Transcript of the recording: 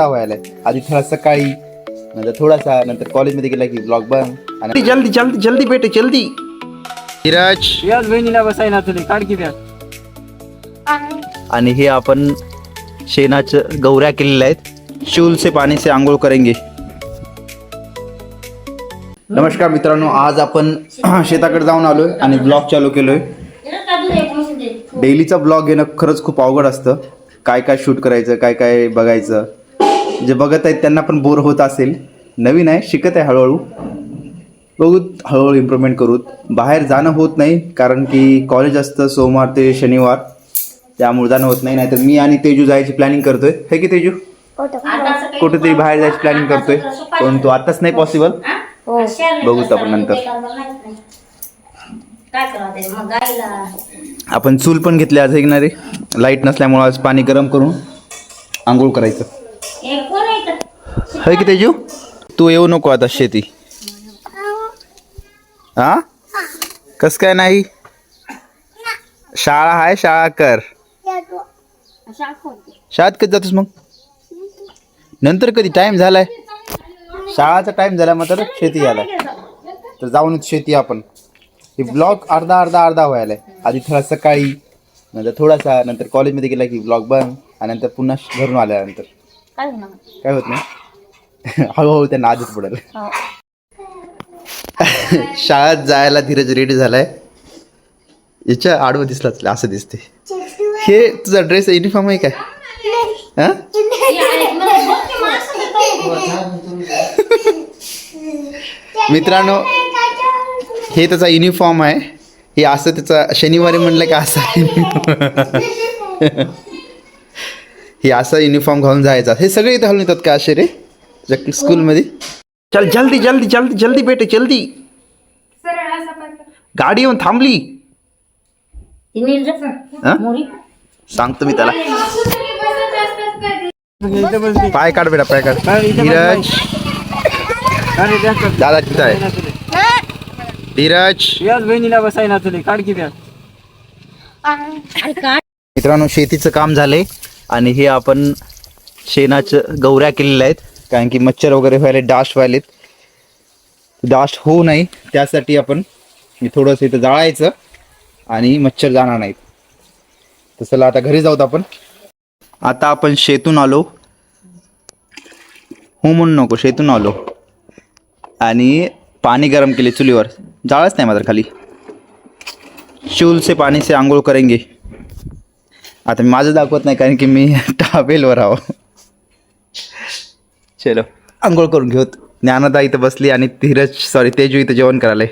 व्हायलाय आधी थोडा सकाळी नंतर थोडासा नंतर कॉलेजमध्ये गेला की ब्लॉग बंद आणि जल्दी जल्दी जल्दी बेटे जल्दी धीरज याच बहिणीला बसायला तुले काढ की द्या. आणि हे आपण शेणाचं गौऱ्या केलेल्या आहेत. चूल से पाणी से आंघोळ करेंगे. नमस्कार मित्रांनो, आज आपण शेताकडे जाऊन आलोय आणि ब्लॉग चालू केलोय. डेलीचा ब्लॉग घेणं खरंच खूप अवघड असतं. काय काय शूट करायचं, काय काय बघायचं. जे बघत आहेत त्यांना पण बोर होत असेल. नवीन आहे, शिकत आहे हळूहळू. बघू हळूहळू इम्प्रूव्हमेंट करूत. बाहेर जाणं होत नाही कारण की कॉलेज असतं सोमवार ते शनिवार, त्यामुळे जाणं होत नाही. नाहीतर मी आणि तेजू जायची प्लॅनिंग करतोय. हे की तेजू कुठेतरी बाहेर जायची प्लॅनिंग करतोय, परंतु आताच नाही पॉसिबल. बघूत आपण नंतर. आपण चूल पण घेतली आज ऐकणारे. लाईट नसल्यामुळे आज पाणी गरम करून आंघोळ करायचं. है की तेजू, तू येऊ नको आता शेती. हा कस काय नाही, शाळा आहे, शाळा कर. शाळेत कधी जातोस मग? नंतर कधी? टाइम झालाय, शाळाचा टाइम झाला मात्र शेती आलाय तर जाऊन शेती. आपण हे ब्लॉग अर्धा व्हायलाय. आधी थोडा सकाळी नंतर थोडासा नंतर कॉलेजमध्ये गेला की ब्लॉग बंद आणि नंतर पुन्हा घरून आल्यानंतर काय होत नाही. हळूहळू त्यांना आदत पडेल. शाळेत जायला धीरज रेडी झालाय. याच्या आडवं दिसलाच असं दिसते. हे तुझा ड्रेस युनिफॉर्म आहे काय? हा मित्रांनो, हे त्याचा युनिफॉर्म आहे. हे असं त्याचा शनिवारी म्हणलं का असं हे असं युनिफॉर्म घालून जायचा. हे सगळे इथं घालून येतात का असे रे स्कूलमध्ये? चल जल्दी जल्दी जल्दी जल्दी बेटे जल्दी. गाडी येऊन थांबली. सांगतो मी त्याला. पाय काढ बेटा, पाय काढ. धीरज दादा तिथं आहे. धीरज याच बहिणीला बसायला तुले काढ की द्या. मित्रांनो, शेतीचं काम झालंय आणि हे आपण शेणाचं गौऱ्या केलेल्या आहेत. कारण की मच्छर वगैरे व्हायले, डास्ट व्हायलेत. डास्ट होऊ नये त्यासाठी आपण मी थोडंसं इथं जाळायचं आणि मच्छर जाणार नाहीत. तसं आता घरी जाऊत आपण. आता आपण शेतून आलो. हो म्हणून नको, शेतून आलो आणि पाणी गरम केले चुलीवर. जाळच नाही मात्र खाली. चूल से पाणी से आंघोळ करेंगे. आता मी माझं दाखवत नाही कारण की मी टावेलवर आहो. चलो आंघोळ करून घेऊत. ज्ञानदा इथं बसली आणि तेजू इथं जेवण करायला.